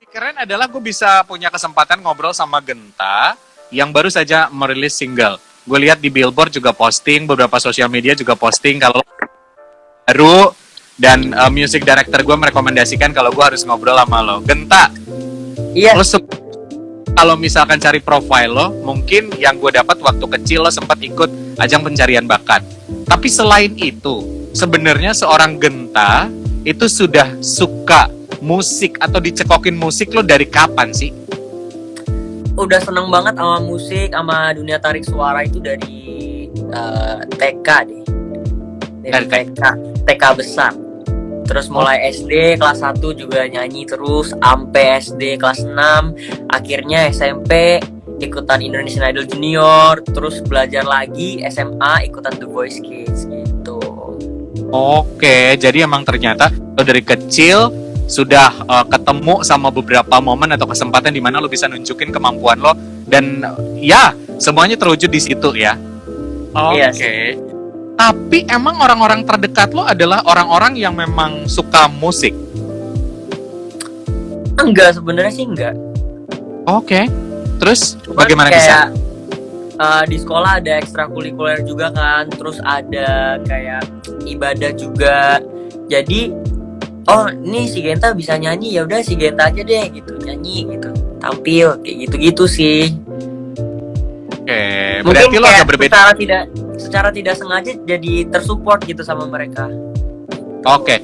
Keren adalah gue bisa punya kesempatan ngobrol sama Genta yang baru saja merilis single. Gue lihat di Billboard juga posting, beberapa sosial media juga posting kalau baru, dan music director gue merekomendasikan kalau gue harus ngobrol sama lo. Genta, Iya. lo kalau misalkan cari profile lo, mungkin yang gue dapat waktu kecil lo sempat ikut ajang pencarian bakat. Tapi selain itu, sebenarnya seorang Genta itu sudah suka musik atau dicekokin musik lo dari kapan sih? Udah seneng banget sama musik, sama dunia tarik suara itu dari TK deh. Dari TK besar. Terus mulai SD kelas 1 juga nyanyi terus sampai SD kelas 6, akhirnya SMP ikutan Indonesian Idol Junior, terus belajar lagi SMA ikutan The Voice Kids gitu. Oke, jadi emang ternyata lo dari kecil sudah ketemu sama beberapa momen atau kesempatan di mana lo bisa nunjukin kemampuan lo, dan ya semuanya terwujud di situ ya. Iya Oke. sih. Tapi emang orang-orang terdekat lo adalah orang-orang yang memang suka musik. Enggak, sebenarnya sih enggak. Oke. Terus Cuman bagaimana bisa? Di sekolah ada ekstrakurikuler juga kan, terus ada kayak ibadah juga. Jadi, oh ini si Genta bisa nyanyi, ya udah si Genta aja deh gitu, nyanyi gitu, tampil kayak gitu-gitu sih. Oke, Mungkin berarti lo kayak agak berbeda. secara tidak sengaja jadi tersupport gitu sama mereka. Oke.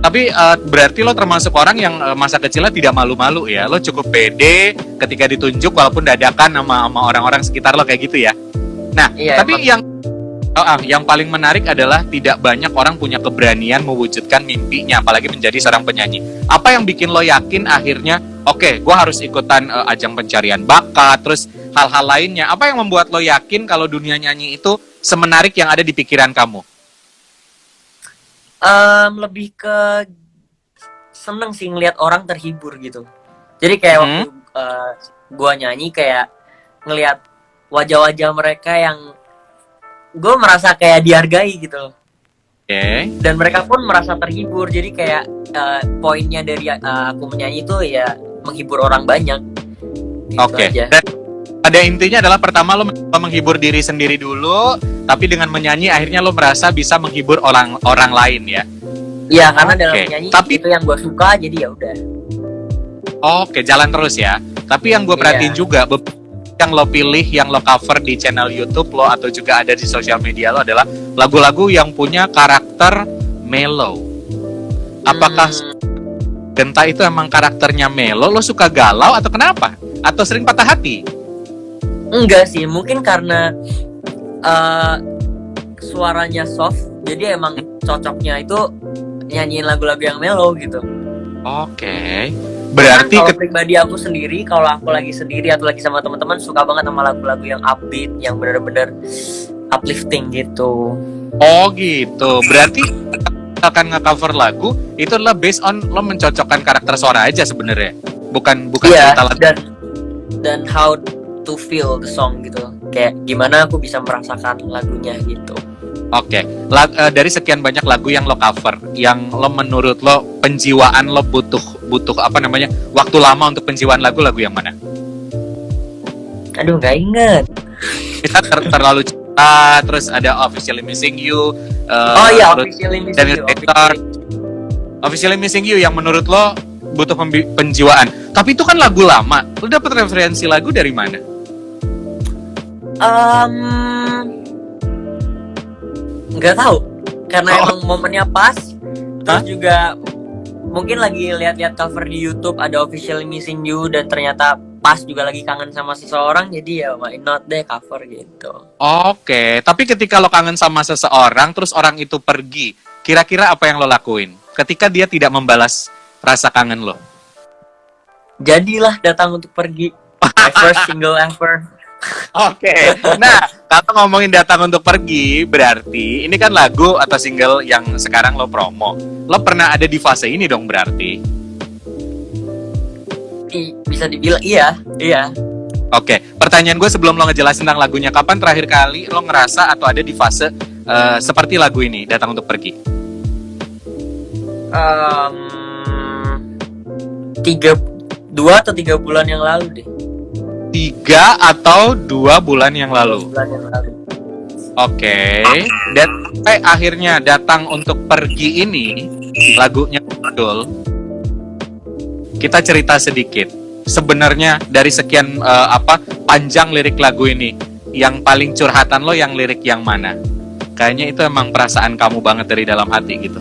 Tapi berarti lo termasuk orang yang masa kecilnya tidak malu-malu ya. Lo cukup pede ketika ditunjuk walaupun dadakan sama orang-orang sekitar lo kayak gitu ya. Nah, Iya, tapi yang paling menarik adalah tidak banyak orang punya keberanian mewujudkan mimpinya, apalagi menjadi seorang penyanyi. Apa yang bikin lo yakin akhirnya, oke, gue harus ikutan ajang pencarian bakat, terus hal-hal lainnya. Apa yang membuat lo yakin kalau dunia nyanyi itu semenarik yang ada di pikiran kamu? lebih ke seneng sih ngelihat orang terhibur gitu. Jadi kayak waktu gua nyanyi kayak ngelihat wajah-wajah mereka yang gue merasa kayak dihargai gitu. Oke. Dan mereka pun merasa terhibur. Jadi kayak poinnya dari aku menyanyi itu ya menghibur orang banyak. Gitu Oke. aja. Dan pada intinya adalah pertama lo menghibur diri sendiri dulu, tapi dengan menyanyi akhirnya lo merasa bisa menghibur orang lain ya. Iya, karena dalam Oke. menyanyi Tapi itu yang gue suka, jadi ya udah. oke, jalan terus ya. Tapi yang gue perhatiin juga yang lo pilih, yang lo cover di channel YouTube lo atau juga ada di sosial media lo adalah lagu-lagu yang punya karakter mellow. Apakah Genta itu emang karakternya mellow? Lo suka galau atau kenapa? Atau sering patah hati? Enggak sih, mungkin karena suaranya soft, jadi emang cocoknya itu nyanyiin lagu-lagu yang mellow gitu. Oke. Berarti kalau pribadi aku sendiri, kalau aku lagi sendiri atau lagi sama teman-teman, suka banget sama lagu-lagu yang upbeat, yang benar-benar uplifting gitu. oh gitu. Berarti akan nge-cover lagu itu adalah based on lo mencocokkan karakter suara aja sebenarnya. Bukan Iya, cerita lagu. dan how to feel the song gitu. Kayak gimana aku bisa merasakan lagunya gitu. Oke. Dari sekian banyak lagu yang lo cover, yang lo menurut lo penjiwaan lo butuh apa namanya? Waktu lama untuk penjiwaan lagu yang mana? Aduh, nggak inget. Kita terlalu cinta, terus ada Officially Missing You. Oh iya, terus Officially Missing Daniel You. Hector. Officially Missing You yang menurut lo butuh penjiwaan. Tapi itu kan lagu lama. Lo dapet referensi lagu dari mana? Nggak tahu, karena emang momennya pas. Terus juga mungkin lagi lihat-lihat cover di YouTube ada Officially Missing You dan ternyata pas juga lagi kangen sama seseorang, jadi ya why not deh cover gitu. Oke, tapi ketika lo kangen sama seseorang terus orang itu pergi, kira-kira apa yang lo lakuin ketika dia tidak membalas rasa kangen lo? Jadilah Datang Untuk Pergi, my first single ever. Oke. Nah, kalau ngomongin Datang Untuk Pergi, berarti ini kan lagu atau single yang sekarang lo promo. Lo pernah ada di fase ini dong berarti? Bisa dibilang iya. Oke, pertanyaan gue sebelum lo ngejelasin tentang lagunya, kapan terakhir kali lo ngerasa atau ada di fase seperti lagu ini, Datang Untuk Pergi? 3 2 atau 3 bulan yang lalu deh. 3 atau 2 bulan yang lalu. 2 bulan yang lalu. Oke. Dan sampai akhirnya datang untuk pergi ini, lagunya betul. Kita cerita sedikit. Sebenarnya dari sekian panjang lirik lagu ini, yang paling curhatan lo yang lirik yang mana? Kayaknya itu emang perasaan kamu banget dari dalam hati gitu.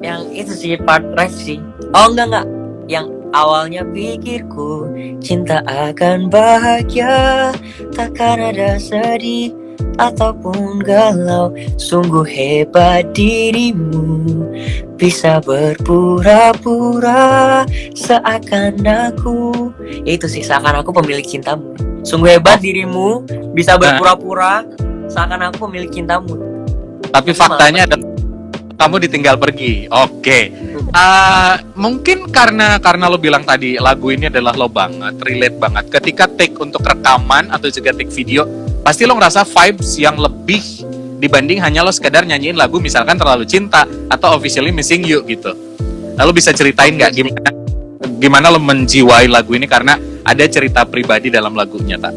Yang itu sih part ref sih. Oh enggak. Yang awalnya pikirku cinta akan bahagia, takkan ada sedih ataupun galau. Sungguh hebat dirimu, bisa berpura-pura seakan aku. Itu sih, seakan aku pemilik cintamu. Sungguh hebat dirimu, bisa berpura-pura seakan aku pemilik cintamu. Tapi faktanya adalah kamu ditinggal pergi. Oke. Mungkin karena lo bilang tadi lagu ini adalah lo banget, relate banget. Ketika take untuk rekaman atau juga take video, pasti lo ngerasa vibes yang lebih dibanding hanya lo sekedar nyanyiin lagu misalkan Terlalu Cinta atau Officially Missing You gitu. Lalu bisa ceritain nggak gimana lo menjiwai lagu ini karena ada cerita pribadi dalam lagunya, tak?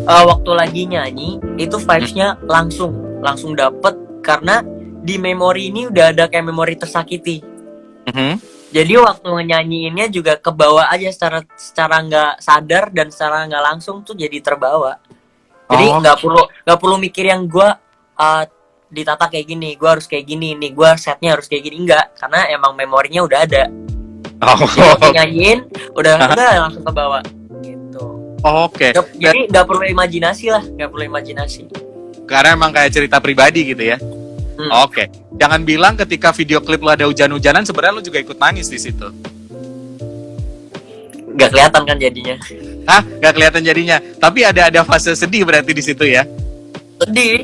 Waktu lagi nyanyi itu vibes-nya langsung dapet, karena di memori ini udah ada kayak memori tersakiti. Jadi waktu nyanyiinnya juga kebawa aja secara nggak sadar dan secara nggak langsung tuh jadi terbawa. Jadi nggak perlu mikir yang gue ditata kayak gini, gue harus kayak gini nih, gue setnya harus kayak gini, enggak, karena emang memorinya udah ada. Jadi nyanyiin udah langsung kebawa gitu. Oke. Jadi nggak perlu imajinasi. Karena emang kayak cerita pribadi gitu ya. Oke. Jangan bilang ketika video klip lo ada hujan-hujanan sebenarnya lo juga ikut nangis di situ. Nggak kelihatan kan jadinya. Nggak kelihatan jadinya. Tapi ada fase sedih berarti di situ ya. Sedih.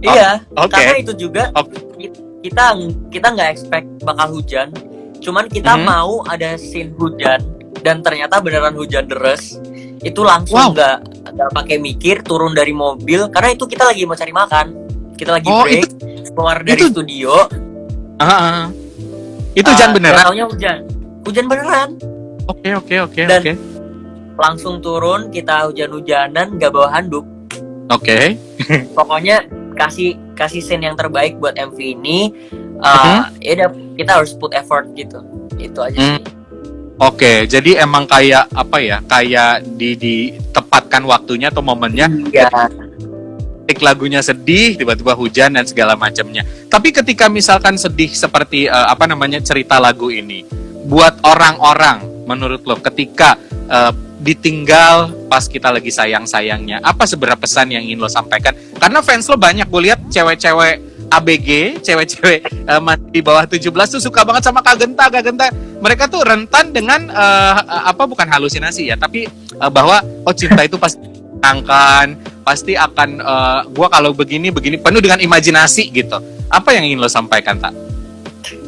Iya. Okay. Karena itu juga kita nggak expect bakal hujan. Cuman kita mau ada scene hujan dan ternyata beneran hujan deres. Itu langsung nggak pakai mikir, turun dari mobil karena itu kita lagi mau cari makan. Kita lagi break, keluar dari studio. Itu hujan beneran? Taunya hujan beneran. Oke. Dan langsung turun, kita hujan-hujanan, gak bawa handuk. Oke. Pokoknya kasih scene yang terbaik buat MV ini. Ya udah, kita harus put effort gitu. Itu aja sih. Oke, jadi emang kayak kayak ditempatkan waktunya atau momennya. Iya. Lagunya sedih, tiba-tiba hujan dan segala macamnya. Tapi ketika misalkan sedih seperti cerita lagu ini, buat orang-orang menurut lo ketika ditinggal pas kita lagi sayang-sayangnya, apa sebenarnya pesan yang ingin lo sampaikan? Karena fans lo banyak, gue lihat cewek-cewek ABG, cewek-cewek di bawah 17 tuh suka banget sama Kak Genta. Mereka tuh rentan dengan bukan halusinasi ya, tapi bahwa cinta itu pasti pasti akan gua kalau begini penuh dengan imajinasi gitu. Apa yang ingin lo sampaikan, tak?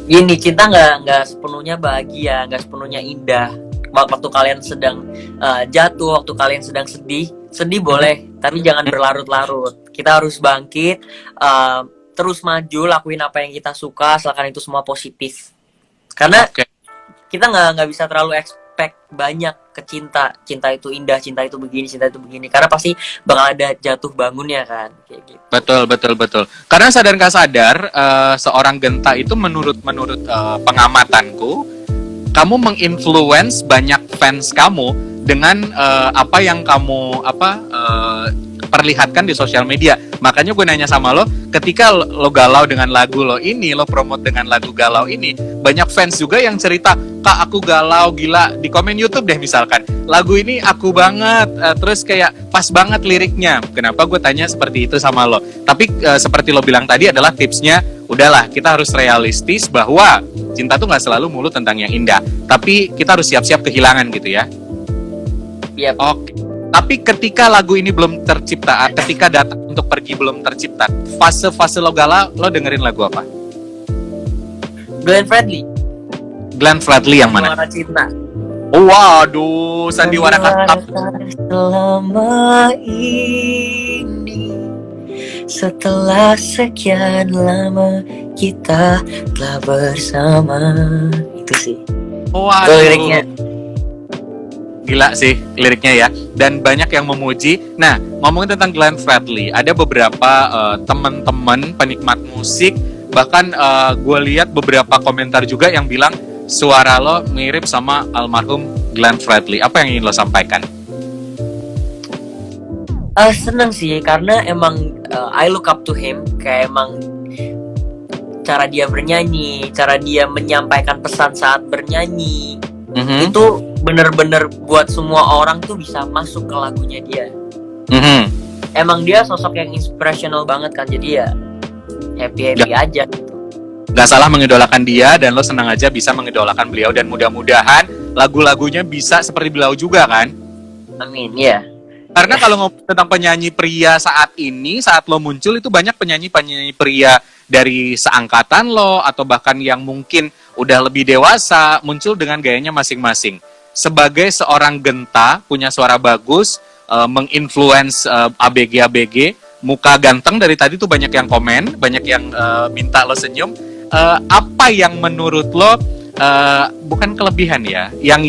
Gini, cinta nggak sepenuhnya bahagia, nggak sepenuhnya indah. Waktu kalian sedang jatuh, waktu kalian sedang sedih boleh, tapi jangan berlarut-larut. Kita harus bangkit, terus maju, lakuin apa yang kita suka, asalkan itu semua positif. Karena kita nggak bisa terlalu expect banyak ke cinta itu indah, cinta itu begini, karena pasti bakal ada jatuh bangunnya kan, kayak gitu. Betul. Karena sadar nggak sadar seorang Genta itu menurut pengamatanku, kamu menginfluence banyak fans kamu dengan apa yang kamu perlihatkan di sosial media. Makanya gue nanya sama lo, ketika lo galau dengan lagu lo ini, lo promote dengan lagu galau ini, banyak fans juga yang cerita, Kak aku galau, gila, di komen YouTube deh misalkan, lagu ini aku banget, terus kayak pas banget liriknya. Kenapa gue tanya seperti itu sama lo? Tapi seperti lo bilang tadi adalah tipsnya, udahlah kita harus realistis bahwa cinta tuh gak selalu mulu tentang yang indah, tapi kita harus siap-siap kehilangan gitu ya. Yep. Oke. Tapi ketika lagu ini belum tercipta, ketika datang untuk pergi belum tercipta, fase-fase lo galau, lo dengerin lagu apa? Glenn Fredly yang mana? Sandiwara Cinta. Waduh, Sandiwara Cinta. Selama ini setelah sekian lama kita telah bersama. Itu sih. Wah, Itu liriknya. Gila sih liriknya ya. Dan banyak yang memuji. Nah, ngomongin tentang Glenn Fredly, ada beberapa teman-teman penikmat musik, bahkan gue lihat beberapa komentar juga yang bilang suara lo mirip sama almarhum Glenn Fredly. Apa yang ingin lo sampaikan? Seneng sih karena emang I look up to him. Kayak emang cara dia bernyanyi, cara dia menyampaikan pesan saat bernyanyi, itu bener-bener buat semua orang tuh bisa masuk ke lagunya dia. Emang dia sosok yang inspirational banget kan, jadi ya happy aja gitu. Gak salah mengidolakan dia, dan lo senang aja bisa mengidolakan beliau, dan mudah-mudahan lagu-lagunya bisa seperti beliau juga kan. Amin, ya. Karena kalau ngomong tentang penyanyi pria saat ini, saat lo muncul itu banyak penyanyi-penyanyi pria dari seangkatan lo atau bahkan yang mungkin udah lebih dewasa muncul dengan gayanya masing-masing. Sebagai seorang Genta, punya suara bagus, menginfluence ABG, muka ganteng, dari tadi tuh banyak yang komen, banyak yang minta lo senyum. Apa yang menurut lo bukan kelebihan ya, yang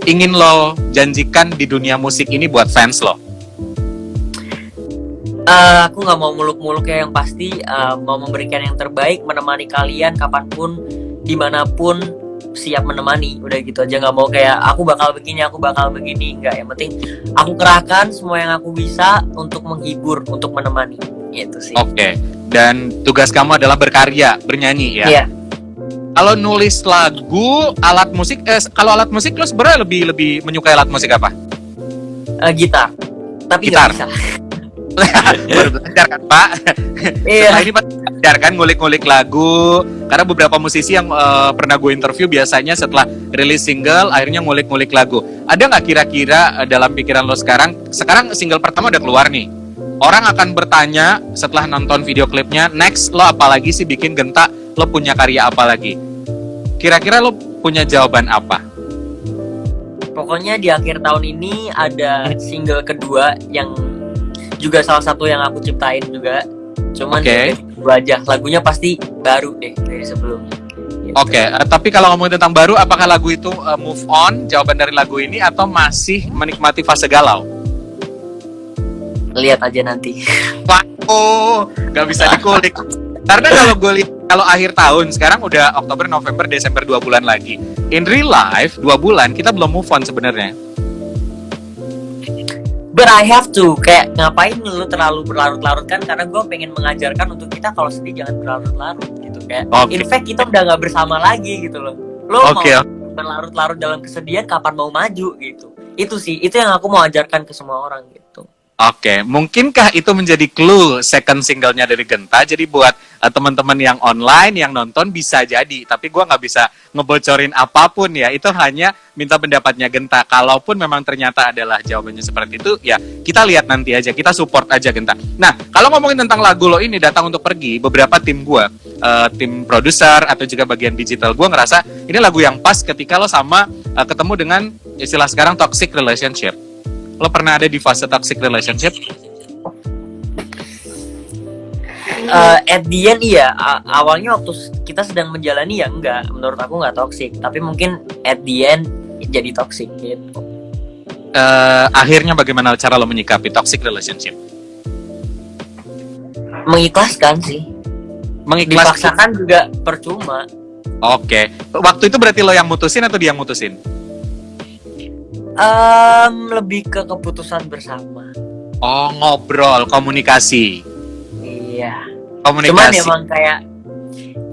ingin lo janjikan di dunia musik ini buat fans lo? Aku nggak mau muluk-muluk ya, yang pasti mau memberikan yang terbaik, menemani kalian kapanpun, dimanapun, siap menemani. Udah gitu aja, nggak mau kayak aku bakal begini, nggak. Yang penting aku kerahkan semua yang aku bisa untuk menghibur, untuk menemani. Gitu sih. Oke. Dan tugas kamu adalah berkarya, bernyanyi ya? Iya. Kalau nulis lagu, alat musik, kalau alat musik lo sebenarnya lebih menyukai alat musik apa? Gitar. Tapi Gitar. nggak bisa. Baru belajar kan Pak? Iya. Setelah ini Pak belajar kan ngulik-ngulik lagu. Karena beberapa musisi yang pernah gue interview biasanya setelah rilis single akhirnya ngulik-ngulik lagu. Ada nggak kira-kira dalam pikiran lo sekarang single pertama udah keluar nih, orang akan bertanya setelah nonton video klipnya, next lo apalagi sih bikin Genta, lo punya karya apa lagi? Kira-kira lo punya jawaban apa? Pokoknya di akhir tahun ini ada single kedua yang juga salah satu yang aku ciptain juga. Cuman dua aja, lagunya pasti baru deh dari sebelumnya. Gitu. Oke, tapi kalau ngomongin tentang baru, apakah lagu itu move on, jawaban dari lagu ini, atau masih menikmati fase galau? Lihat aja nanti. Waduh, gak bisa dikulik. Karena kalau gue lihat, kalau akhir tahun, sekarang udah Oktober, November, Desember, 2 bulan lagi. In real life, 2 bulan, kita belum move on sebenarnya. But I have to, kayak ngapain lu terlalu berlarut-larut kan, karena gue pengen mengajarkan untuk kita kalau sedih jangan berlarut-larut gitu. Kayak in fact kita udah gak bersama lagi gitu loh. Lo mau berlarut-larut dalam kesedihan, kapan mau maju gitu. Itu sih, itu yang aku mau ajarkan ke semua orang gitu. Oke, mungkinkah itu menjadi clue second singlenya dari Genta? Jadi buat teman-teman yang online, yang nonton bisa jadi. Tapi gue nggak bisa ngebocorin apapun ya. Itu hanya minta pendapatnya Genta. Kalaupun memang ternyata adalah jawabannya seperti itu, ya kita lihat nanti aja. Kita support aja Genta. Nah, kalau ngomongin tentang lagu lo ini, Datang Untuk Pergi, beberapa tim gue, tim produser atau juga bagian digital, gue ngerasa ini lagu yang pas ketika lo sama ketemu dengan istilah sekarang toxic relationship. Lo pernah ada di fase toxic relationship? At the end iya, awalnya waktu kita sedang menjalani ya enggak, menurut aku enggak toxic, tapi mungkin at the end jadi toxic gitu. Akhirnya bagaimana cara lo menyikapi toxic relationship? Mengikhlaskan sih. Dipaksakan juga percuma. Oke. Waktu itu berarti lo yang mutusin atau dia yang mutusin? Lebih ke keputusan bersama. Oh, ngobrol, komunikasi. Iya. Komunikasi. Cuman emang kayak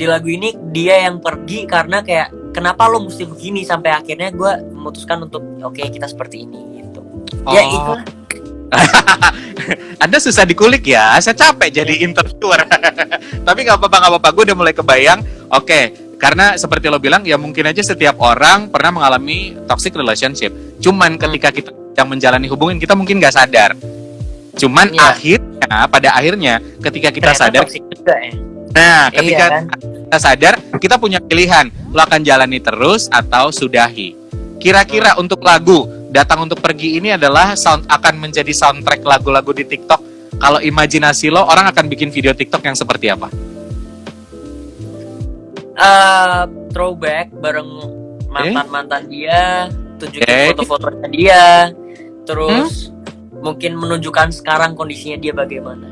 di lagu ini dia yang pergi karena kayak kenapa lo mesti begini, sampai akhirnya gue memutuskan untuk oke, kita seperti ini gitu. Ya itu. Anda susah dikulik ya, saya capek jadi interviewer. Tapi nggak apa-apa, gue udah mulai kebayang. Oke. Karena seperti lo bilang, ya mungkin aja setiap orang pernah mengalami toxic relationship. Cuman ketika kita yang menjalani hubungan, kita mungkin nggak sadar. Cuman pada akhirnya ketika kita sadar, juga, ya? Nah ketika kita sadar, kita punya pilihan. Lo akan jalani terus atau sudahi. Kira-kira untuk lagu Datang Untuk Pergi ini adalah akan menjadi soundtrack lagu-lagu di TikTok kalau imajinasi lo orang akan bikin video TikTok yang seperti apa? Throwback bareng mantan-mantan dia, tunjukin foto-fotonya dia, terus mungkin menunjukkan sekarang kondisinya dia bagaimana.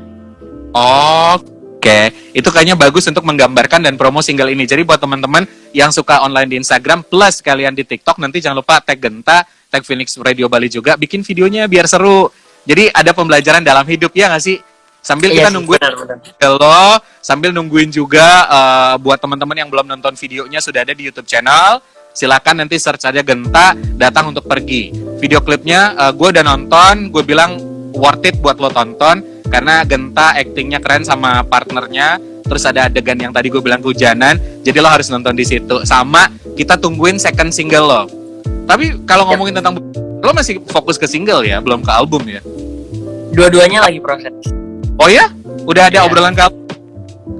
Oke, itu kayaknya bagus untuk menggambarkan dan promo single ini. Jadi buat teman-teman yang suka online di Instagram plus kalian di TikTok, nanti jangan lupa tag Genta, tag Phoenix Radio Bali juga, bikin videonya biar seru. Jadi ada pembelajaran dalam hidup, ya nggak sih? Sambil kita nungguin lo, sambil nungguin juga buat teman-teman yang belum nonton videonya sudah ada di YouTube channel. Silakan nanti search aja Genta, datang untuk pergi. Video klipnya gue udah nonton, gue bilang worth it buat lo tonton karena Genta actingnya keren sama partnernya. Terus ada adegan yang tadi gue bilang kehujanan, jadi lo harus nonton di situ. Sama kita tungguin second single lo. Tapi kalau ngomongin tentang lo masih fokus ke single ya, belum ke album ya? Dua-duanya lagi proses. Oh ya? Udah ada obrolan ke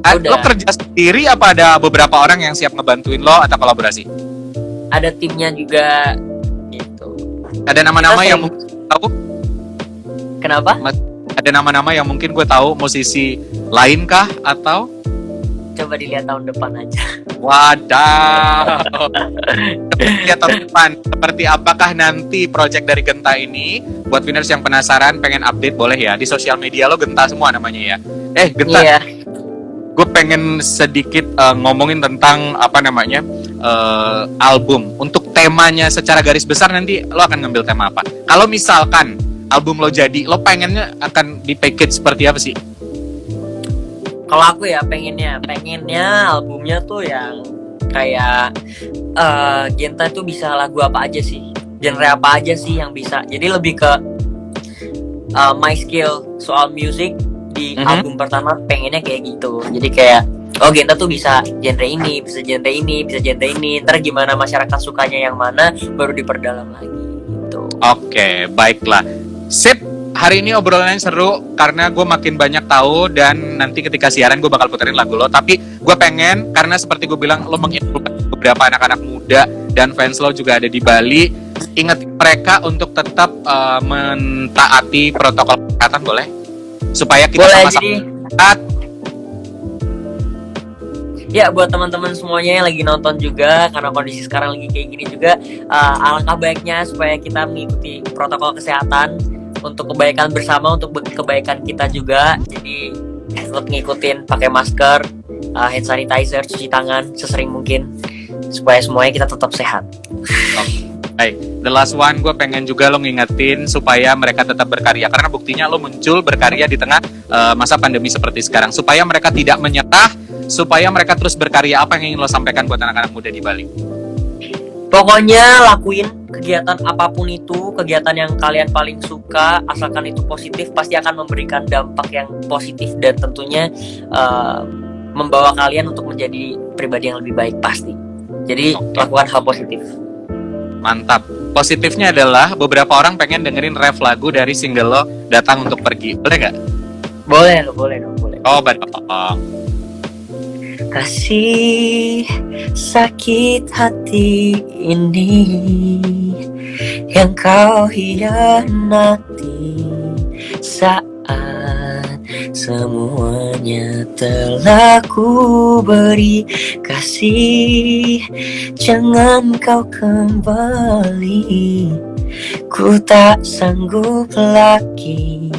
Udah. Lo kerja sendiri apa ada beberapa orang yang siap ngebantuin lo atau kolaborasi? Ada timnya juga gitu. Ada nama-nama yang mungkin tahu? Kenapa? Ada nama-nama yang mungkin gue tahu musisi lain kah atau? Coba dilihat tahun depan aja. Wadah. Lihat tahun depan. Seperti apakah nanti project dari Genta ini? Buat winners yang penasaran, pengen update boleh ya. Di sosial media lo Genta semua namanya ya. Genta. Iya. Gue pengen sedikit ngomongin tentang apa namanya album. Untuk temanya secara garis besar nanti lo akan ngambil tema apa? Kalau misalkan album lo jadi, lo pengennya akan di package seperti apa sih? Kalau aku ya pengennya albumnya tuh yang kayak Genta tuh bisa lagu apa aja sih, genre apa aja sih yang bisa. Jadi lebih ke my skill soal music di album pertama pengennya kayak gitu. Jadi kayak Genta tuh bisa genre ini, bisa genre ini, bisa genre ini. Ntar gimana masyarakat sukanya yang mana baru diperdalam lagi gitu. Oke, baiklah. Sip. Hari ini obrolannya seru karena gue makin banyak tahu dan nanti ketika siaran gue bakal puterin lagu lo. Tapi gue pengen, karena seperti gue bilang lo menginspirasi beberapa anak-anak muda dan fans lo juga ada di Bali. Ingat mereka untuk tetap mentaati protokol kesehatan, boleh? Supaya kita sama-sama sehat. Ya, buat teman-teman semuanya yang lagi nonton juga, karena kondisi sekarang lagi kayak gini juga, alangkah baiknya supaya kita mengikuti protokol kesehatan untuk kebaikan bersama, untuk kebaikan kita juga. Jadi tetap ngikutin, pakai masker, hand sanitizer, cuci tangan sesering mungkin supaya semuanya kita tetap sehat. Baik, the last one gue pengen juga lo ngingetin supaya mereka tetap berkarya karena buktinya lo muncul berkarya di tengah masa pandemi seperti sekarang, supaya mereka tidak menyerah, supaya mereka terus berkarya. Apa yang ingin lo sampaikan buat anak-anak muda di Bali? Pokoknya lakuin kegiatan apapun itu, kegiatan yang kalian paling suka, asalkan itu positif, pasti akan memberikan dampak yang positif dan tentunya membawa kalian untuk menjadi pribadi yang lebih baik pasti. Jadi lakukan hal positif. Mantap. Positifnya adalah beberapa orang pengen dengerin ref lagu dari single lo Datang Untuk Pergi. Boleh nggak? Boleh. Oh, betul. Kasih sakit hati ini yang kau hianati saat semuanya telah ku beri. Kasih, jangan kau kembali, ku tak sanggup lagi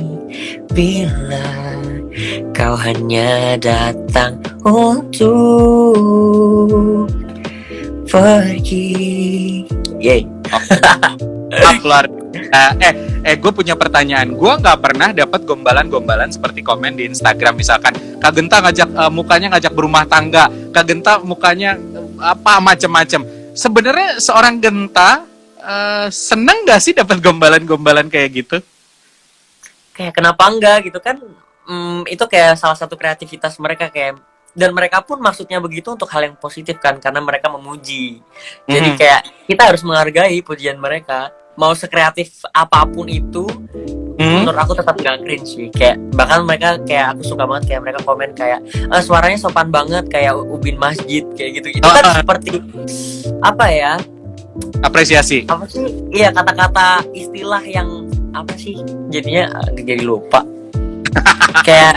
bila kau hanya datang untuk pergi. Yeay. Keluar. Gue punya pertanyaan. Gue nggak pernah dapat gombalan-gombalan seperti komen di Instagram, misalkan Kak Genta mukanya ngajak berumah tangga, Kak Genta mukanya apa macem-macem. Sebenarnya seorang Genta seneng nggak sih dapat gombalan-gombalan kayak gitu? Kayak kenapa enggak gitu kan? Itu kayak salah satu kreativitas mereka, kayak, dan mereka pun maksudnya begitu untuk hal yang positif kan, karena mereka memuji. Jadi kayak kita harus menghargai pujian mereka, mau sekreatif apapun itu. Menurut aku tetap gak cringe sih. Kayak bahkan mereka, kayak aku suka banget kayak mereka komen kayak suaranya sopan banget kayak ubin masjid kayak gitu. Itu kan seperti apa ya? Apresiasi. Apa sih? Iya, kata-kata istilah yang apa sih? Jadinya jadi lupa. kayak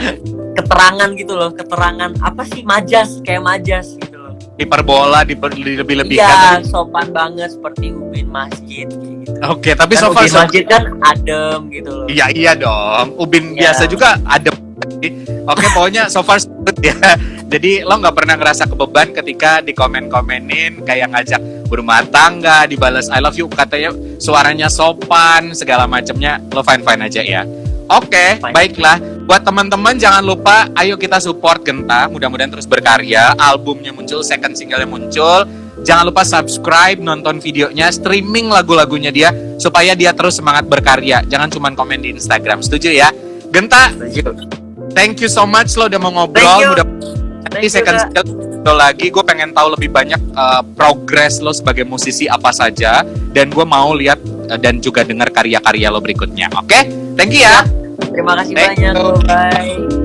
keterangan gitu loh, keterangan apa sih, majas, kayak majas gitu loh. Hiperbola Iya, dilebih-lebihkan. sopan banget seperti ubin masjid gitu. Oke, tapi Kan so far ubin masjid kan adem gitu loh. iya dong. Ubin Iya. biasa juga ada. Oke, pokoknya so far so good ya. Jadi lo nggak pernah ngerasa kebeban ketika di komen-komenin kayak ngajak berumah tangga, dibalas I love you, katanya suaranya sopan, segala macamnya, lo fine-fine aja ya. Oke, Fine. baiklah. Buat teman-teman jangan lupa, ayo kita support Genta, mudah-mudahan terus berkarya, albumnya muncul, second single-nya muncul. Jangan lupa subscribe, nonton videonya, streaming lagu-lagunya dia, supaya dia terus semangat berkarya. Jangan cuma komen di Instagram, setuju ya? Genta, thank you so much lo udah mau ngobrol. Thank you. Mudah Thank ini you, second Kak. single lagi, gue pengen tahu lebih banyak progress lo sebagai musisi apa saja, dan gue mau lihat dan juga dengar karya-karya lo berikutnya. Oke? Thank you ya. Terima kasih Thank banyak. you. Bye.